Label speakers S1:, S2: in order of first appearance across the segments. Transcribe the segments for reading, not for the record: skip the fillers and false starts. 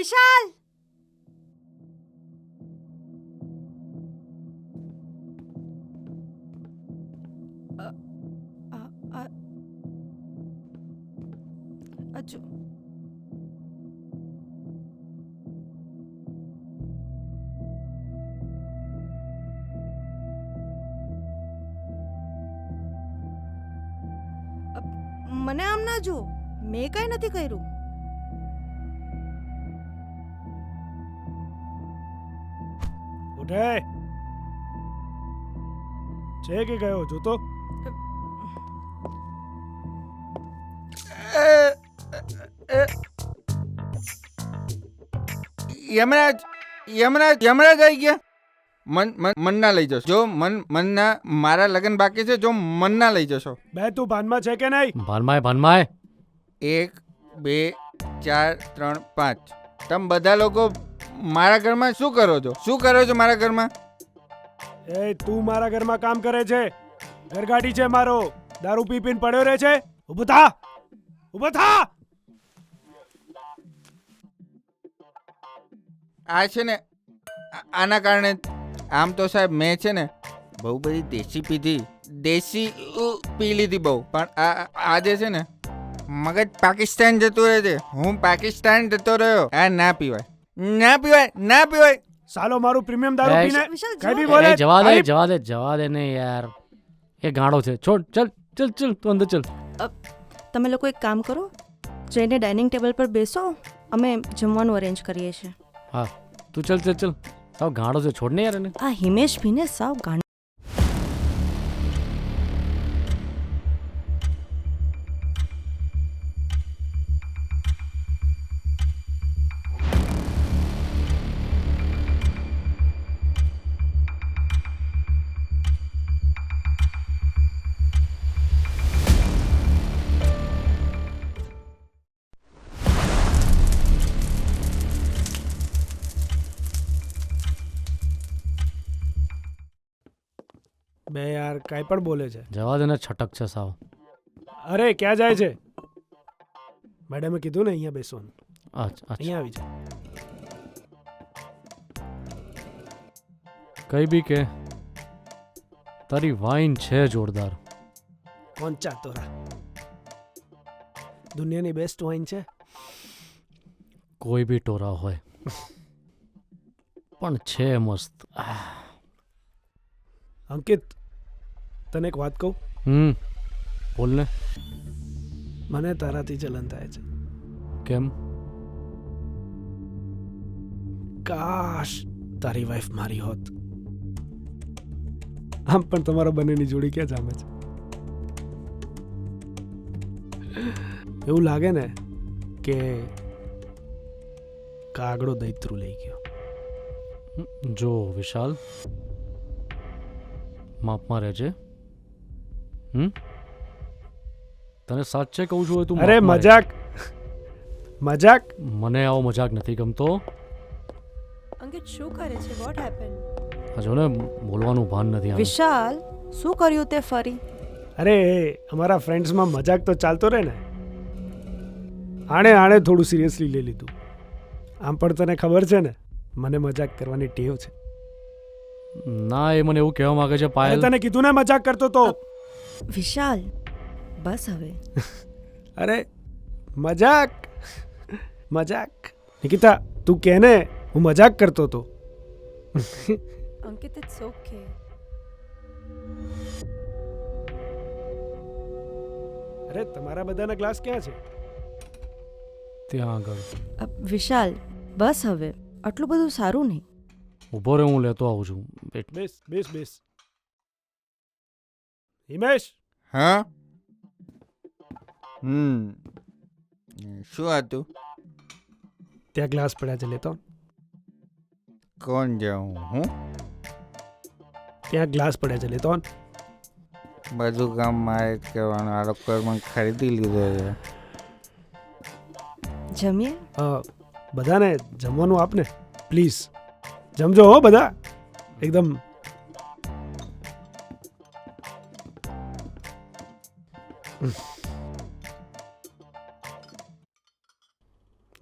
S1: વિશાલ અચ્છા મને આમ ના જો મેં કઈ નથી કર્યું.
S2: ઉઠે છે કે ગયો જોતો.
S3: યમરાજ યમરાજ યમરાજ આવી ગયા. મન ના લઈ જશો. જો મન ના મારા લગ્ન બાકી છે. જો મન ના લઈ જશો.
S2: બે તું ભાનમાં છે કે નહીં?
S4: ભાનમાય
S3: 1 2 4 3 5 તમે બધા લોકો મારા ઘરમાં શું કરો છો? શું કરો છો મારા ઘરમાં?
S2: એ તું મારા ઘરમાં કામ કરે છે? ઘરગાડી છે મારો. દારૂ પી પીને પડ્યો રહે છે. ઊભો થા, ઊભો થા.
S3: આ છે ને આના કારણે આમ તો સાહેબ મેં છે ને બહુ બધી દેશી પીધી. દેશી પી લીધી બહુ. પણ આજે છે ને મગજ પાકિસ્તાન જતું રહે છે. હું પાકિસ્તાન જતો રહ્યો. આ ના પીવાય, ના પીવાય, ના પીવાય.
S2: સાલો મારું પ્રીમિયમ દારૂ
S4: એ
S2: પીને
S1: વિશાલ
S2: કઈ બી
S1: જો.
S2: બોલે.
S4: જવા દે ને યાર. એ ગાંડો છે. છોડ, ચલ તું અંદર ચલ.
S1: તમે લોકો એક કામ કરો, જઈને ડાઇનિંગ ટેબલ પર બેસો, અમે જમવાનું અરેન્જ કરીએ છીએ.
S4: હા તું ચલ. સાવ ગાંડો છે, છોડ ને યાર એને.
S1: આ હિમેશ ભીને સાવ ગાંડ.
S2: બે યાર કાઈ પણ બોલે છે.
S4: જવા દે ને, છટક છે સાવ.
S2: અરે ક્યાં જાય છે? મેડમે કીધું ને અહીંયા બેસવાનું.
S4: અચ્છા
S2: અહીંયા આવી જા.
S4: કઈ બી કે તારી વાઇન છે જોરદાર.
S2: પહોંચા તોરા. દુનિયાની બેસ્ટ વાઇન છે.
S4: કોઈ બી ટોરા હોય પણ છે મસ્ત.
S2: અંકિત તને એક વાત કહું?
S4: બોલ ને.
S2: મને તારાથી જલન થાય છે.
S4: કેમ?
S2: કાશ તારી વાઈફ મારી હોત. આમ પણ તમારા બંનેની જોડી ક્યાં જામે છે. એવું લાગે ને કે કાગડો દૈત્રુ લઈ ગયો.
S4: જો વિશાલ, માપમાં રહેજે. તને સાચે કહું છું તું.
S2: અરે મજાક.
S4: મને આવો મજાક નથી ગમતો.
S1: અંકિત શું કરે છે? What happen?
S4: જો ને બોલવાનું ભાન નથી આને.
S1: વિશાલ શું કર્યું તે ફરી?
S2: અરે અમારા ફ્રેન્ડ્સમાં મજાક તો ચાલતો રહે ને. આણે થોડું સિરિયસલી લઈ લીધું. આમ પણ તને ખબર છે ને મને મજાક કરવાની ટેવ છે.
S4: ના, એ મને એવું કહેવા માંગે છે
S2: અરે
S4: પાયલ.
S2: તને કીધું ને મજાક કરતો તો.
S1: વિશાલ બસ હવે.
S2: અરે મજાક. નિકિતા તું કહે ને હું મજાક કરતો તો.
S1: અંકિત ઇટ્સ ઓકે.
S2: અરે તમારા બધાના ગ્લાસ ક્યાં છે?
S4: ત્યાં આગળ.
S1: વિશાલ બસ હવે, આટલું બધું સારું નહીં.
S4: ઊભો રહે, હું લેતો આવું છું.
S2: બેસ. હિમેશ.
S3: હા. શું હતું?
S2: ત્યાં ગ્લાસ પડ્યા છે, લેતો.
S3: કોણ જાઉં હું?
S2: ત્યાં ગ્લાસ પડ્યા છે, લેતો.
S3: બધું કામ મારે જ કરવાનું. આ લોકો મને ખરીદી લીધો છે.
S1: જમીએ.
S2: બધાને જમવાનું આપને પ્લીઝ. જમજો હો બધા એકદમ.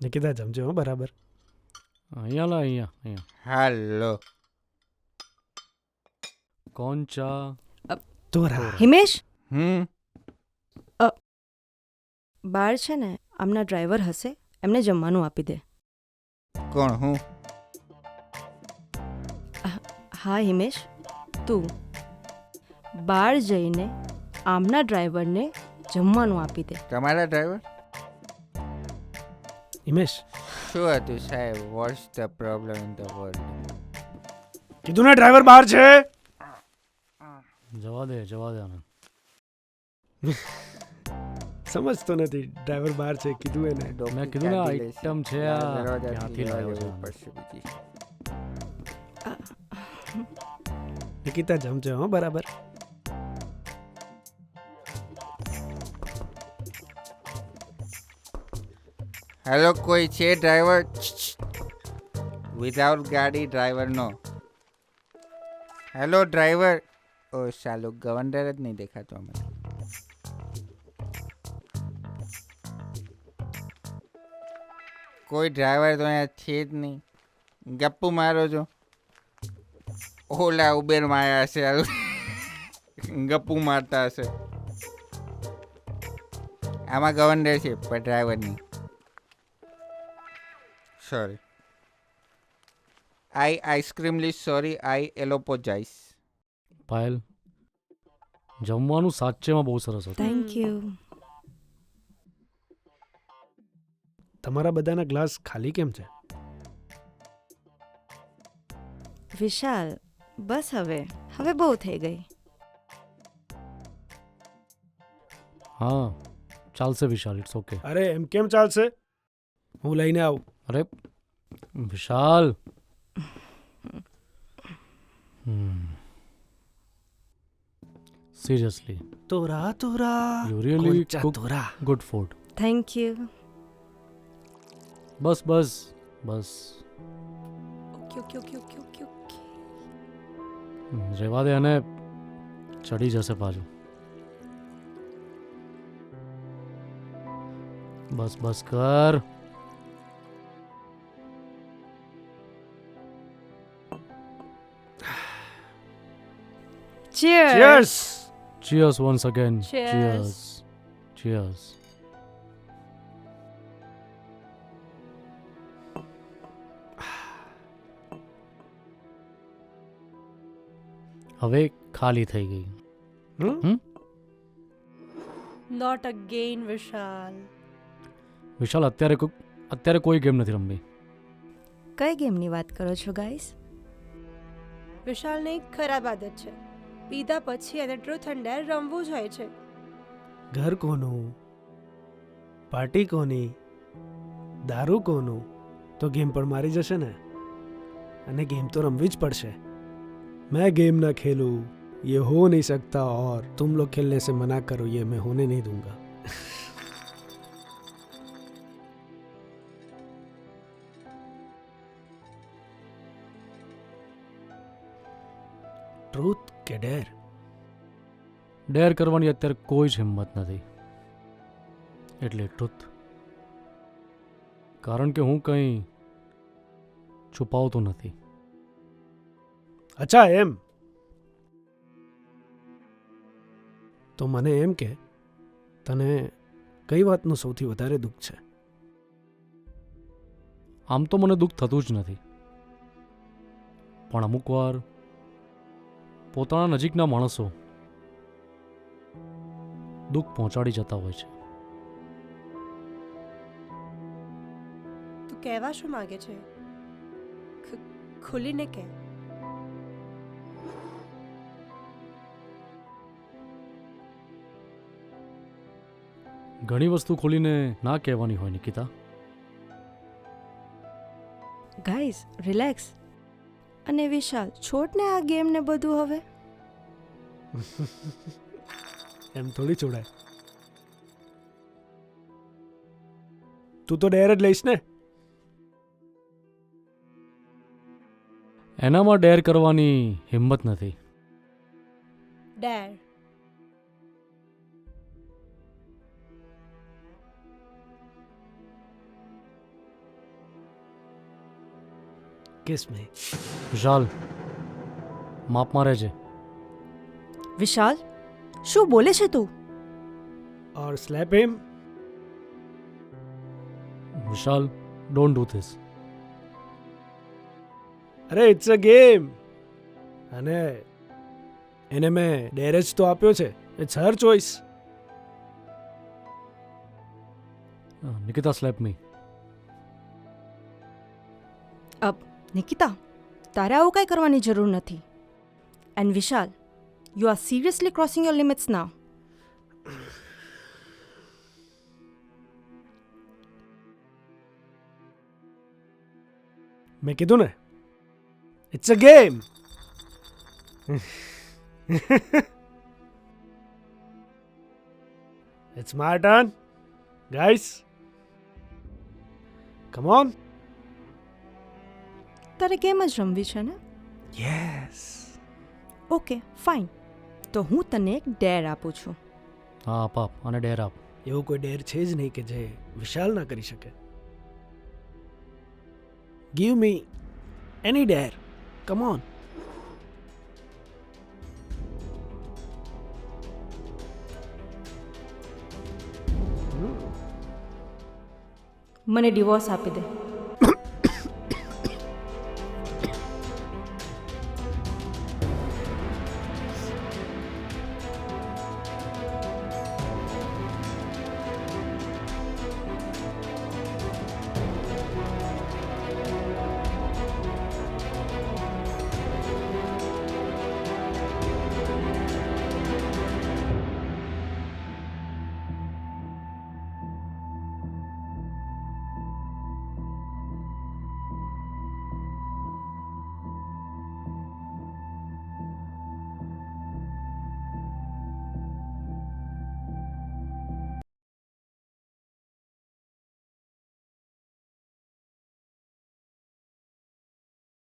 S2: નિકિતા જમજો હો બરાબર.
S4: અહીંયા લા અહીંયા
S3: હાલો.
S4: કોણ ચા
S2: તોરા
S1: હિમેશ
S3: હમ
S1: બાર છે ને આમના ડ્રાઈવર હશે, એમને જમવાનું આપી દે.
S3: કોણ હું?
S1: હા હિમેશ, તું બહાર જઈને આમના ડ્રાઈવરને જમવાનું આપી દે.
S3: તમારા ડ્રાઈવર?
S2: હિમેશ
S3: શું હતું સાહેબ? What's the problem in the world?
S2: કીધું ને ડ્રાઈવર બહાર છે.
S4: જવા દે આને.
S2: સમજતો નથી, ડ્રાઈવર બહાર છે કીધું એને.
S4: મેં કીધું ને આઈટમ છે આ ક્યાંથી લાવ્યો છે આને?
S2: નિકિતા જમજે હો બરાબર.
S3: હેલો, કોઈ છે ડ્રાઈવર? વિધાઉટ ગાડી ડ્રાઈવર નો. Hello driver. ઓ સાલો, ગવર્નર જ નહીં દેખાતો અમે. કોઈ ડ્રાઈવર તો અહીંયા છે જ નહીં. ગપ્પુ મારો છો? ઓલા ઉબેર માં આવ્યા હશે, ગપ્પુ મારતા હશે. આમાં ગવર્નર છે પણ ડ્રાઈવર નહીં. સોરી. આઈ આઈસ્ક્રીમલી સોરી. આઈ એલોપોજાઈસ.
S4: પાયલ, જમવાનું સાચેમાં બહુ સરસ હતું.
S1: Thank you.
S2: તમારા બધાના ગ્લાસ ખાલી કેમ છે?
S1: વિશાલ, બસ હવે બહુ થઈ ગઈ.
S4: હા, ચાલશે વિશાલ, ઇટ્સ ઓકે.
S2: અરે એમ કેમ ચાલશે? હું લઈને આવું.
S4: અરે વિશાલ, સિરિયસલી
S2: તોરા
S4: યુ રિયલી
S2: કોંચા
S4: કુક
S2: તોરા.
S4: Good food.
S1: Thank you.
S4: બસ બસ બસ,
S1: okay okay okay okay okay okay.
S4: રહેવા દે, અને ચડી જશે પાછું. બસ બસ કર.
S1: Cheers.
S2: Cheers.
S4: Cheers once again.
S1: Cheers.
S4: Cheers. હવે ખાલી થઈ ગઈ.
S2: હમ?
S1: Not again, Vishal.
S4: વિશાલ, અત્યારે કોઈ ગેમ નથી રમવી.
S1: કઈ ગેમની વાત કરો છો ગાઈસ?
S5: વિશાલને એક ખરાબ આદત છે, પીધા પછી એને ટ્રુથ એન્ડ ડેર રમવું જ હોય છે.
S2: ઘર કોનું, પાર્ટી કોની, દારૂ કોનું, તો ગેમ પણ મારી જશે ને. અને ગેમ તો રમવી જ પડશે. मैं गेम ना खेलूं ये हो नहीं सकता, और तुम लोग खेलने से मना करो ये मैं होने नहीं दूंगा. ટ્રુથ કે ડેર?
S4: ડેર કરવાની અત્યારે કોઈ જ હિંમત નથી, એટલે ટ્રુથ. કારણ કે હું કંઈ છુપાવતો નથી.
S2: અચ્છા એમ? તો મને એમ કે તને કઈ વાતનું સૌથી વધારે દુઃખ છે?
S4: આમ તો મને દુઃખ થતું જ નથી, પણ અમુક વાર પોતાના નજીકના માણસો દુઃખ પહોંચાડી જતા હોય છે.
S5: તું કહેવા શું માંગે છે? ખુલીને કહે.
S4: ઘણી વસ્તુ ખોલીને ના કહેવાની હોય નિકિતા.
S1: Guys, relax. અને વિશાલ, છોડ ને આ ગેમ ને બધું હવે.
S2: એમ થોડી છોડાય. તું તો ડેર જ લઈશ ને?
S4: એનામાં ડેર કરવાની હિંમત નથી.
S5: ડેર.
S2: કિસ મી.
S4: વિશાલ માપમાં રહેજે.
S1: વિશાલ શું બોલે છે તું?
S2: Or slap him.
S4: Vishal don't do this.
S2: અરે ઇટ્સ અ ગેમ. અને એને મેં ડેર જ તો આપ્યો છે. It's her choice.
S4: Nikita slap me.
S1: Nikita, તારે આવું કાંઈ કરવાની જરૂર નથી. And Vishal, you are seriously crossing your limits now.
S2: મેં કીધું ને it's a game. It's my turn guys. Come on.
S1: તારે ગેમ જ રમવી છે ને?
S2: યસ.
S1: ઓકે ફાઇન, તો હું તને એક ડેર આપું છું.
S4: હા આપ અને ડેર આપ.
S2: એવું કોઈ ડેર છે જ નહીં કે જે વિશાલ ના કરી શકે. Give me any dare. Come on.
S1: મને ડિવોર્સ આપી દે.